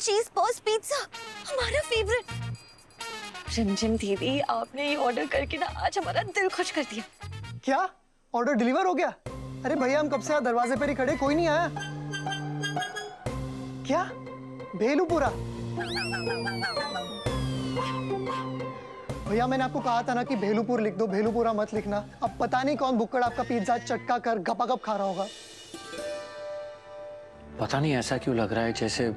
चीज pause pizza, हमारा favourite. रिमझिम दीदी, आपने ये ऑर्डर करके ना आज हमारा दिल खुश कर दिया। क्या ऑर्डर डिलीवर हो गया? अरे भैया हम कब से यहाँ दरवाजे पर ही खड़े, कोई नहीं आया। क्या भेलूपुरा? भैया मैंने आपको कहा था ना कि भेलूपुर लिख दो, भेलूपुरा मत लिखना। अब पता नहीं कौन बुक्कड़ आपका पिज्जा चटका कर गपागप खा रहा होगा। पता नहीं ऐसा क्यों लग रहा है जैसे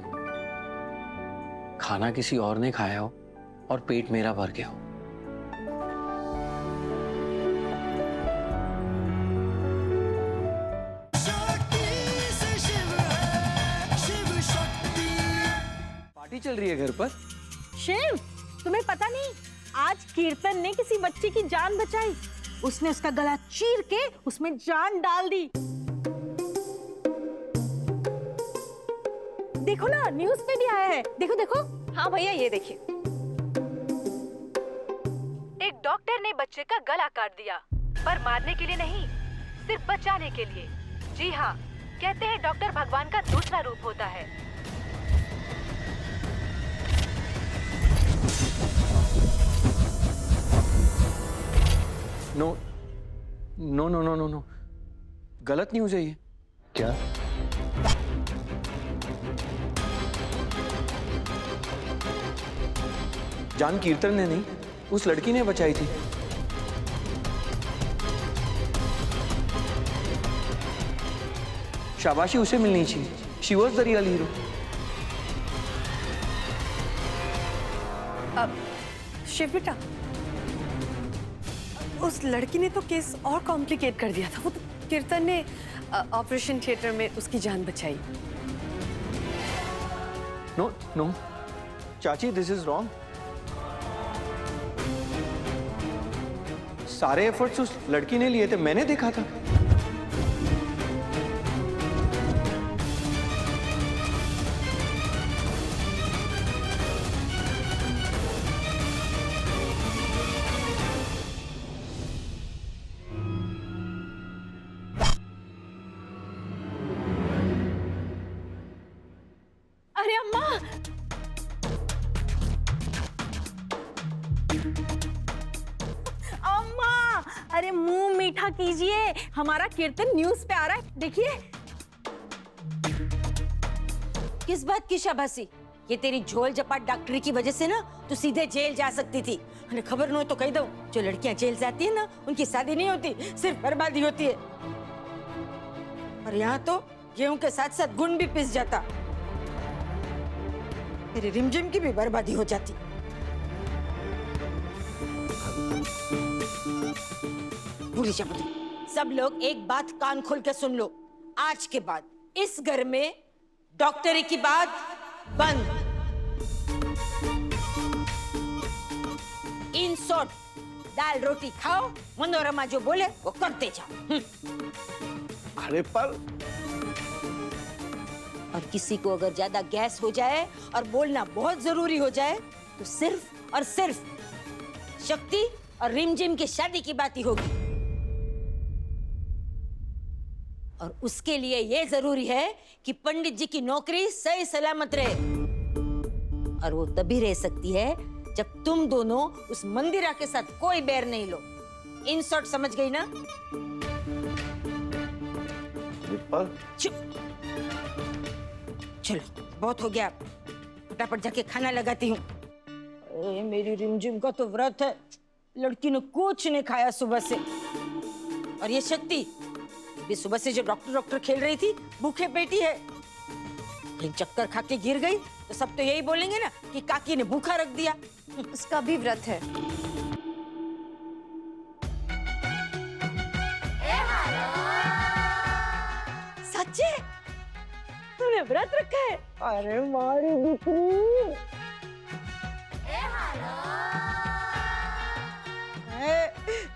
खाना किसी और ने खाया हो और पेट मेरा भर गया हो। पार्टी चल रही है घर पर। शिव, तुम्हें पता नहीं आज कीर्तन ने किसी बच्चे की जान बचाई। उसने उसका गला चीर के उसमें जान डाल दी। देखो ना, न्यूज़ पे भी आया है। देखो देखो। हाँ भैया, ये देखिए। एक डॉक्टर ने बच्चे का गला काट दिया, पर मारने के लिए नहीं, सिर्फ बचाने के लिए। जी हाँ, कहते हैं डॉक्टर भगवान का दूसरा रूप होता है। No no no no no no, गलत न्यूज़ है ये। क्या? जान कीर्तन ने नहीं, उस लड़की ने बचाई थी। शाबाशी उसे मिलनी चाहिए। She was the real hero. Shiv बेटा, उस लड़की ने तो केस और कॉम्प्लिकेट कर दिया था। वो तो कीर्तन ने ऑपरेशन थिएटर में उसकी जान बचाई। नो नो चाची, दिस इज रॉन्ग। सारे एफर्ट्स उस लड़की ने लिए थे, मैंने देखा था। अरे अम्मा, अम्मा, अरे मुंह मीठा कीजिए, हमारा कीर्तन न्यूज़ पे आ रहा है। देखिए। किस बात की शाबाशी? ये तेरी झोल झपाट डॉक्टरी की वजह से ना तू सीधे जेल जा सकती थी। अरे खबर न हो तो कह दो, जो लड़कियां जेल जाती है ना उनकी शादी नहीं होती, सिर्फ बर्बादी होती है। और यहाँ तो गेहूं के साथ साथ गुण भी पिस जाता। मेरे रिमझिम की भी बर्बादी हो जाती। भूल जा मत। सब लोग एक बात कान खोल के सुन लो, आज के बाद इस घर में डॉक्टरी की बात बंद। इन शॉर्ट, दाल रोटी खाओ, मनोरमा जो बोले वो करते जाओ। अरे पर और किसी को अगर ज्यादा गैस हो जाए और बोलना बहुत जरूरी हो जाए तो सिर्फ और सिर्फ शक्ति और रिमझिम की शादी की बात ही होगी। और उसके लिए ये जरूरी है कि पंडित जी की नौकरी सही सलामत रहे। और वो तभी रह सकती है जब तुम दोनों उस मंदिरा के साथ कोई बैर नहीं लो। इन शॉर्ट, समझ गई ना? चुप। चलो बहुत हो गया, फटाफट जाके खाना लगाती हूँ। अरे मेरी रिमझिम का तो व्रत है, लड़की ने कुछ नहीं खाया सुबह से। और ये शक्ति भी सुबह से जो डॉक्टर खेल रही थी, भूखे पेटी है। लेकिन चक्कर खा के गिर गई तो सब तो यही बोलेंगे ना कि काकी ने भूखा रख दिया। उसका भी व्रत है। सच्चे तूने व्रत रखा है? अरे मारी बिक्री।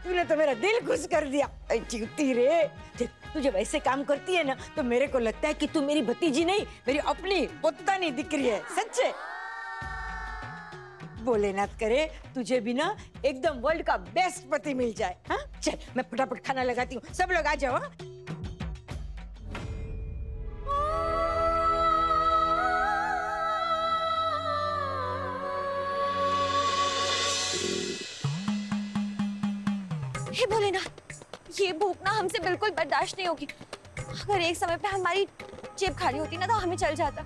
तूने तो मेरा दिल खुश कर दिया। चूती रे, तू जब ऐसे काम करती है ना तो मेरे को लगता है कि तू मेरी भतीजी नहीं, मेरी अपनी पोतानी दिख रही है। सच्चे भोलेनाथ करे तुझे भी ना एकदम वर्ल्ड का बेस्ट पति मिल जाए। हाँ चल, मैं फटाफट खाना लगाती हूँ, सब लोग आ जाओ। हाँ? हे भोलेनाथ, ये भूख ना हमसे बिल्कुल बर्दाश्त नहीं होगी। अगर एक समय पे हमारी जेब खाली होती ना तो हमें चल जाता,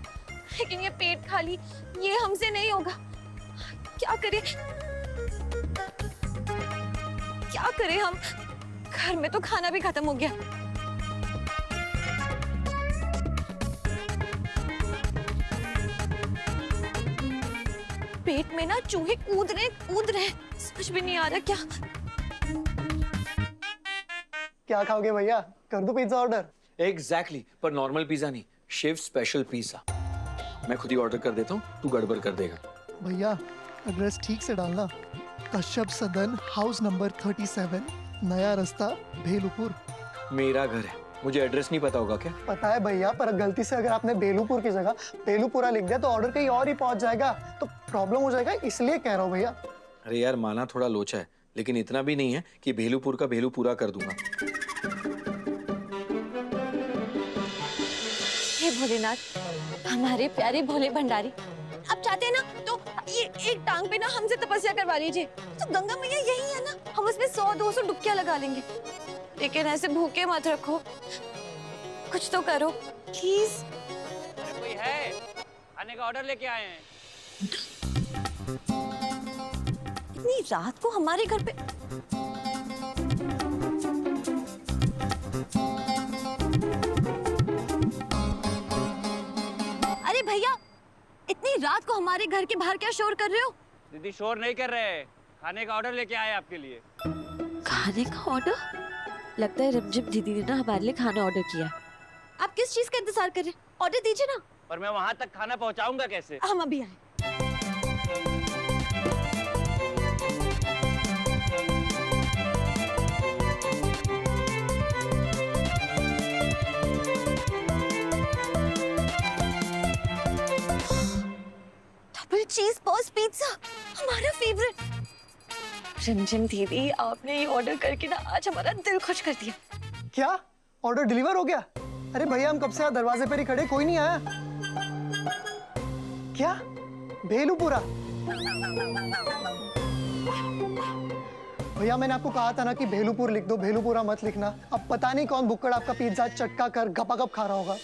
लेकिन ये पेट खाली, ये हमसे नहीं होगा। क्या करें, क्या करें हम? घर में तो खाना भी खत्म हो गया। पेट में ना चूहे कूद रहे, समझ भी नहीं आ रहा क्या। क्या खाओगे भैया? कर दो पिज्जा ऑर्डर? एग्जैक्टली, पर नॉर्मल पिज्जा नहीं, शेफ स्पेशल पिज्जा। मैं खुद ही ऑर्डर कर देता हूँ, तू गड़बड़ कर देगा। भैया एड्रेस ठीक से डालना। कश्यप सदन, हाउस नंबर 37, नया रास्ता, भेलूपुर। मेरा घर है, मुझे एड्रेस नहीं पता होगा क्या? पता है भैया, पर गलती से अगर आपने भेलूपुर की जगह भेलूपुरा लिख दिया तो ऑर्डर कहीं और ही पहुंच जाएगा, तो प्रॉब्लम हो जाएगा, इसलिए कह रहा हूँ भैया। अरे यार, माना थोड़ा लोचा है, लेकिन इतना भी नहीं है कि भेलूपुर का भेलूपुरा कर दूंगा। हे भोलेनाथ, हमारे प्यारे भोले भंडारी, आप चाहते हैं ना तो ये एक टांग पे ना हमसे तपस्या करवा लीजिए, तो गंगा मैया यही है ना, हम उसमें 100-200 डुबकियां लगा लेंगे। लेकिन ऐसे भूखे मत रखो, कुछ तो करो प्लीज। कोई है? खाने का ऑर्डर लेके आए हैं। इतनी रात को हमारे घर पे अरे भैया, इतनी रात को हमारे घर के बाहर क्या शोर कर रहे हो? दीदी शोर नहीं कर रहे हैं, खाने का ऑर्डर लेके आए आपके लिए। खाने का ऑर्डर? लगता है रिमझिम दीदी ने ना हमारे लिए खाना ऑर्डर किया। आप किस चीज का इंतजार कर रहे हैं? ऑर्डर दीजिए ना। पर मैं वहां तक खाना पहुंचाऊंगा कैसे? हम अभी आए। डबल चीज बॉस पिज्जा, हमारा फेवरेट। रिमझिम दीदी, आपने ये ऑर्डर करके ना आज हमारा दिल खुश कर दिया। क्या ऑर्डर डिलीवर हो गया? अरे भैया हम कब से यहाँ दरवाजे पर ही खड़े, कोई नहीं आया। क्या भेलूपुरा? भैया मैंने आपको कहा था ना कि भेलूपुर लिख दो, भेलूपुरा मत लिखना। अब पता नहीं कौन भुक्कड़ आपका पिज्जा चटका कर गपागप खा रहा होगा।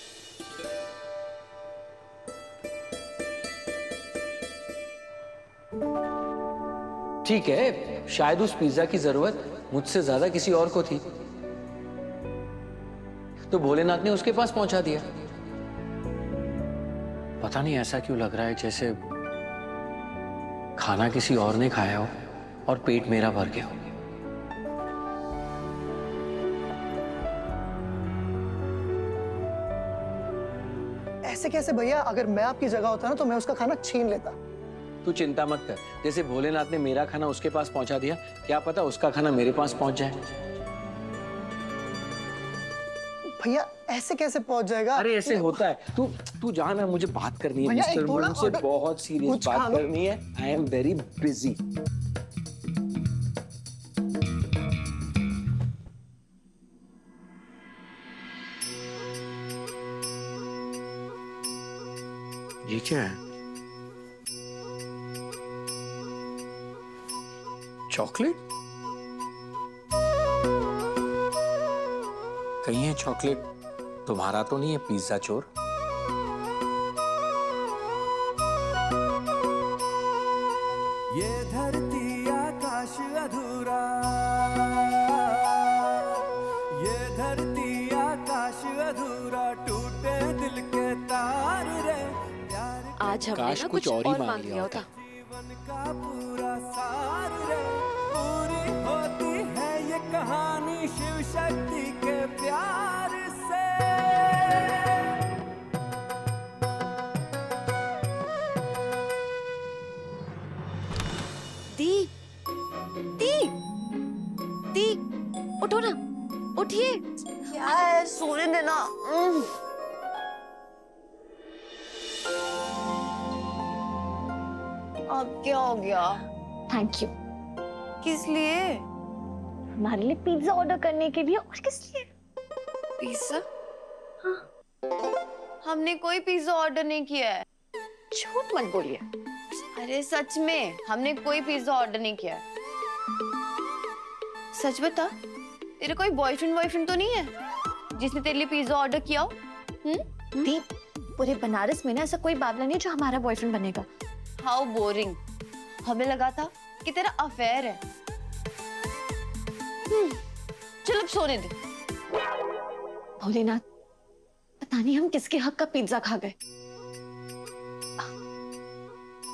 ठीक है, शायद उस पिज्जा की जरूरत मुझसे ज्यादा किसी और को थी, तो भोलेनाथ ने उसके पास पहुंचा दिया। पता नहीं ऐसा क्यों लग रहा है जैसे खाना किसी और ने खाया हो और पेट मेरा भर गया हो। ऐसे कैसे भैया? अगर मैं आपकी जगह होता ना तो मैं उसका खाना छीन लेता। तू चिंता मत कर, जैसे भोलेनाथ ने मेरा खाना उसके पास पहुंचा दिया, क्या पता उसका खाना मेरे पास पहुंच जाए। भैया ऐसे कैसे पहुंच जाएगा? अरे ऐसे होता है, तू जा ना, मुझे बात करनी है भैया, एक मिस्टर थोड़ा मुझसे order- बहुत सीरियस कुछ खा बात लो। करनी है। I am very busy. ये क्या है? चॉकलेट? कहीं है चॉकलेट? तुम्हारा तो नहीं है पिज्जा चोर? ये धरती आकाश अधूरा, ये धरती आकाश अधूरा, टूटे दिल के तार रे प्यार आज हमने काश ना कुछ कुछ और ही और मांग मांग लिया लिया होता। होता। जीवन का पूरा सार रे, पूरी होती है ये कहानी शिव शक्ति के प्यार से। दी, दी, दी, उठो ना, उठिए। क्या है, सोने देना। अब क्या हो गया? Thank you. किस लिए? हमारे लिए पिज्जा ऑर्डर करने के लिए, और किस लिए? पिज्जा? हमने कोई पिज्जा ऑर्डर नहीं किया है। झूठ मत बोलिए। अरे सच में हमने कोई पिज्जा ऑर्डर नहीं किया है। सच बता, तेरा कोई बॉयफ्रेंड तो नहीं है जिसने तेरे लिए पिज्जा ऑर्डर किया हो? दी, पूरे बनारस में ना ऐसा कोई बावला नहीं जो हमारा बॉयफ्रेंड बनेगा। How boring. हमें लगा था कि तेरा अफेयर है। चल अब सोने दे। भोलेनाथ, पता नहीं हम किसके हक का पिज्जा खा गए।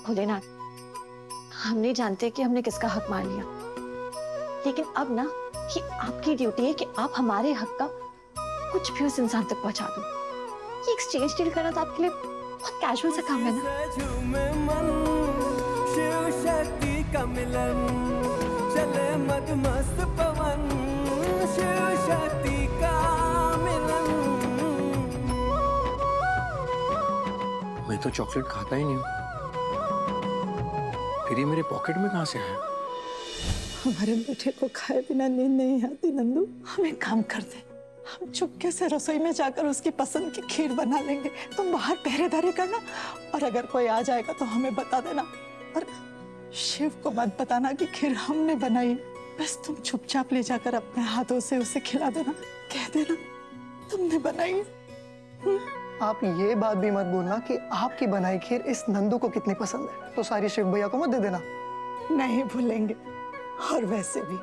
भोलेनाथ, हम नहीं जानते कि हमने किसका हक मार लिया, लेकिन अब ना ये आपकी ड्यूटी है कि आप हमारे हक का कुछ भी उस इंसान तक पहुंचा दो। ये एक्सचेंज डील करना तो आपके लिए बहुत कैजुअल सा काम है ना। झूमे मन शिव शक्ति का मिलन, चले मदमस्त पवन शिव शक्ति का मिलन। मैं तो चॉकलेट खाता ही नहीं हूँ, फिर ये मेरे पॉकेट में कहाँ से आया? हमारे बेटे को खाए बिना नींद नहीं आती नंदू। हम एक काम कर दे, हम चुपके से रसोई में जाकर उसकी पसंद की खीर बना लेंगे। तुम बाहर पहरेदारी करना, और अगर कोई आ जाएगा तो हमें बता देना। और शिव को मत बताना कि खीर हमने बनाई। बस तुम चुपचाप ले जाकर अपने हाथों से उसे खिला देना, कह देना तुमने बनाई। आप ये बात भी मत बोलना कि आपकी बनाई खीर इस नंदू को कितनी पसंद है, तो सारी शिव भैया को मत दे देना। नहीं भूलेंगे। और वैसे भी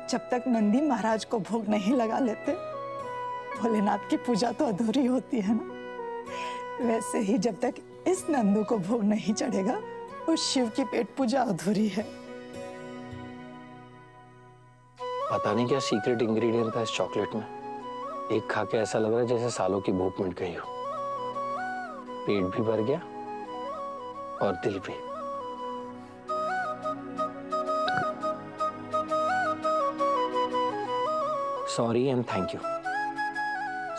जब तक नंदी महाराज को भोग नहीं लगा लेते, भोलेनाथ की पूजा तो अधूरी होती है ना। वैसे ही जब तक इस नंदू को भोग नहीं चढ़ेगा, उस शिव की पेट पूजा अधूरी है। पता नहीं क्या सीक्रेट इंग्रेडिएंट था इस चॉकलेट में। एक खा के ऐसा लग रहा है जैसे सालों की भूख मिट गई हो। पेट भी भर गया और दिल भी। Sorry and thank you.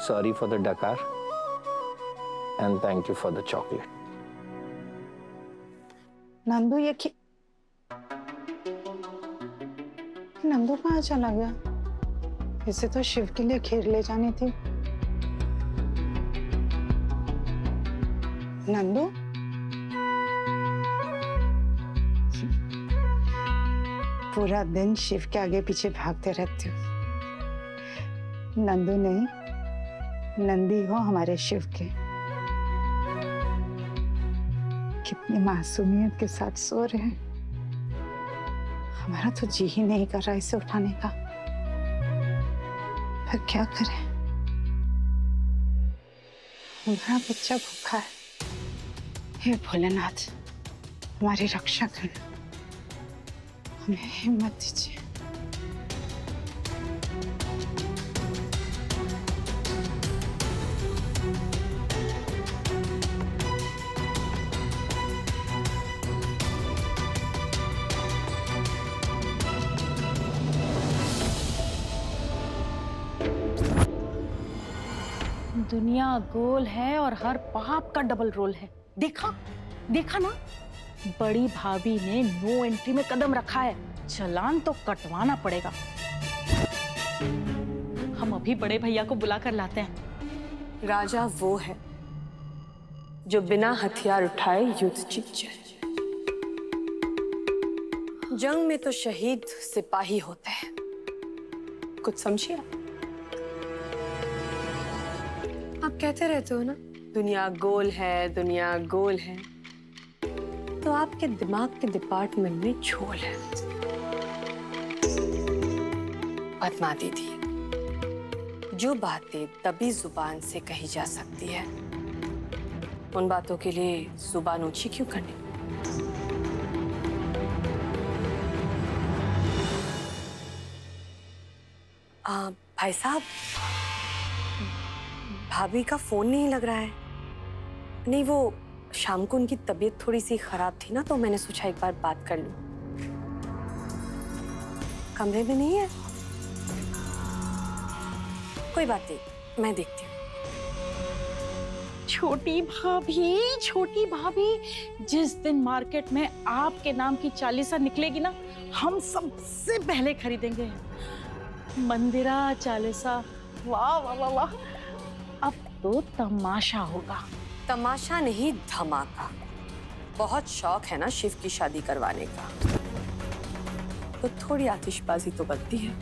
Sorry for the Dakar and thank you for the chocolate. Nandu ये नंदू कहाँ चला गया? इसे तो शिव के लिए खीर ले जानी थी। नंदू, पूरा दिन शिव के आगे पीछे भागते रहते हो। नंदू नहीं, नंदी हो हमारे शिव के। कितनी मासूमियत के साथ सो रहे हैं। हमारा तो जी ही नहीं कर रहा इसे उठाने का, पर क्या करें? हमारा बच्चा भूखा है। हे भोलेनाथ, हमारी रक्षा करना, हमें हिम्मत दीजिए। दुनिया गोल है और हर पाप का डबल रोल है। देखा देखा ना, बड़ी भाभी ने नो एंट्री में कदम रखा है। चालान तो कटवाना पड़ेगा। हम अभी बड़े भैया को बुला कर लाते हैं। राजा वो है जो बिना हथियार उठाए युद्ध जीत जाए। जंग में तो शहीद सिपाही होते हैं, कुछ समझिए। आप कहते रहते हो ना, दुनिया गोल है, दुनिया गोल है, तो आपके दिमाग के डिपार्टमेंट में झोल है। पद्मा दीदी, जो बातें दबी जुबान से कही जा सकती है, उन बातों के लिए जुबान ऊंची क्यों करनी? भाई साहब, भाभी का फोन नहीं लग रहा है। नहीं, वो शाम को उनकी तबीयत थोड़ी सी खराब थी ना, तो मैंने सोचा एक बार बात कर लूं। कमरे में नहीं है? कोई बात नहीं, मैं देखती हूँ। छोटी भाभी, जिस दिन मार्केट में आपके नाम की चालीसा निकलेगी ना, हम सबसे पहले खरीदेंगे। मंदिरा चालीसा, वाह वाह वाह वाह। अब तो तमाशा होगा। तमाशा नहीं, धमाका। बहुत शौक है ना शिव की शादी करवाने का। तो थोड़ी आतिशबाजी तो बनती है।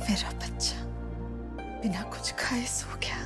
मेरा बच्चा बिना कुछ खाए सो गया।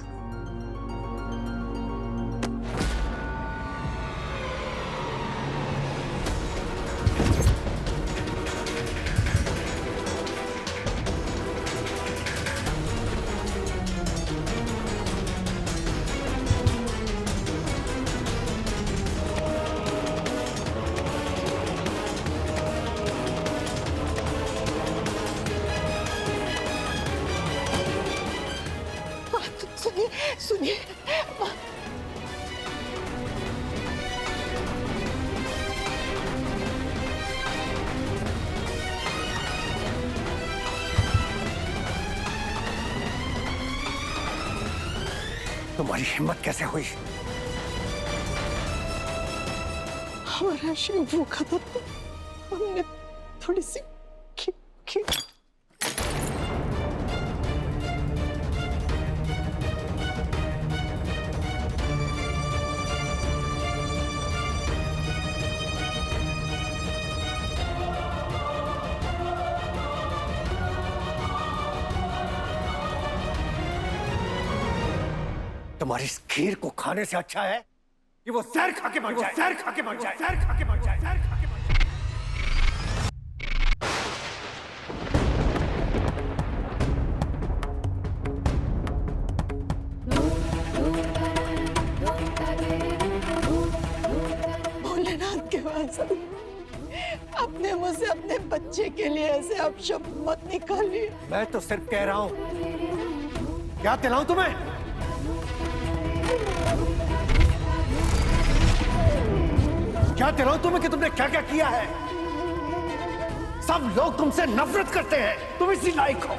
सुनिए सुनिए, तुम्हारी हिम्मत कैसे हुई? हमारा शिव भूखा था तो हमने थोड़ी सी खीर तुम्हारी इस खीर को खाने से अच्छा है कि वो जहर खा के मर जाए, जहर खा के मर जाए, जहर खा के मर जाए, जहर खा के मर जाए। भोलेनाथ के वास्ते अपने मुंह से अपने बच्चे के लिए ऐसे अपशब्द मत निकालिए। मैं तो सिर्फ कह रहा हूं, क्या दिलाऊं तुम्हें? क्या दिलाऊं तुम्हें कि तुमने क्या क्या किया है? सब लोग तुमसे नफरत करते हैं, तुम इसी लायक हो।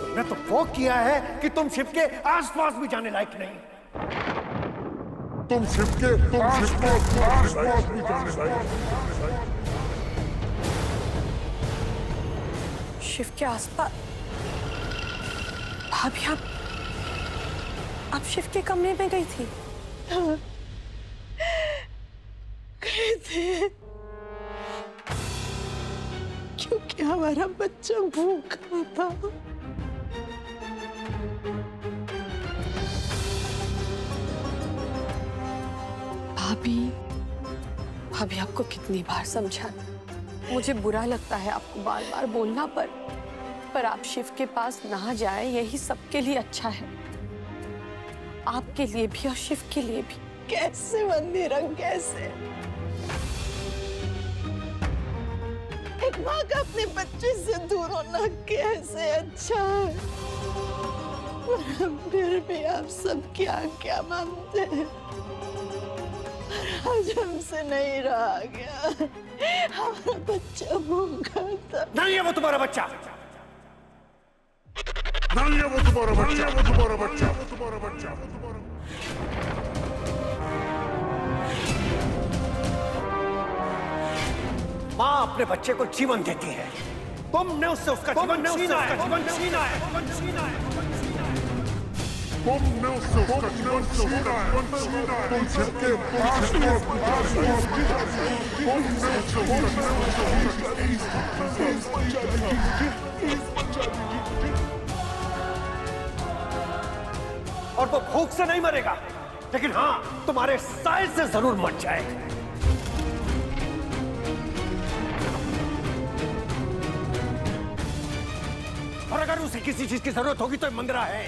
तुमने तो वो किया है कि तुम शिव के आसपास भी जाने लायक नहीं। तुम शिव के आसपास भी जाने लायक। शिव के आसपास? भाभी आप शिव के कमरे में गई थी? गए थे क्योंकि हमारा बच्चा भूखा था। भाभी आपको कितनी बार समझा, मुझे बुरा लगता है आपको बार बार बोलना पर आप शिव के पास ना जाए, यही सबके लिए अच्छा है, आपके लिए भी और शिव के लिए भी। कैसे मंदिरम, कैसे एक माँ का अपने बच्चे से दूर होना कैसे अच्छा है, फिर भी आप सब क्या क्या मानते हैं। आज हमसे नहीं रहा गया, हमारा बच्चा भूखा था। नहीं है वो तुम्हारा बच्चा, नहीं है वो तुम्हारा बच्चा, वो तुम्हारा बच्चा, वो तुम्हारा बच्चा, वो तुम्हारा। माँ अपने बच्चे को जीवन देती है, तुमने उससे उसका जीवन छीना है, जीवन छीना है, जीवन छीना है। तुमने उससे उसका जीवन छीना है, तुम शिव के आसपास भी जाने लायक। तुमने उससे और वो भूख से नहीं मरेगा, लेकिन हाँ तुम्हारे साय से जरूर मर जाएगा। और अगर उसे किसी चीज की जरूरत होगी तो मंदिरा है,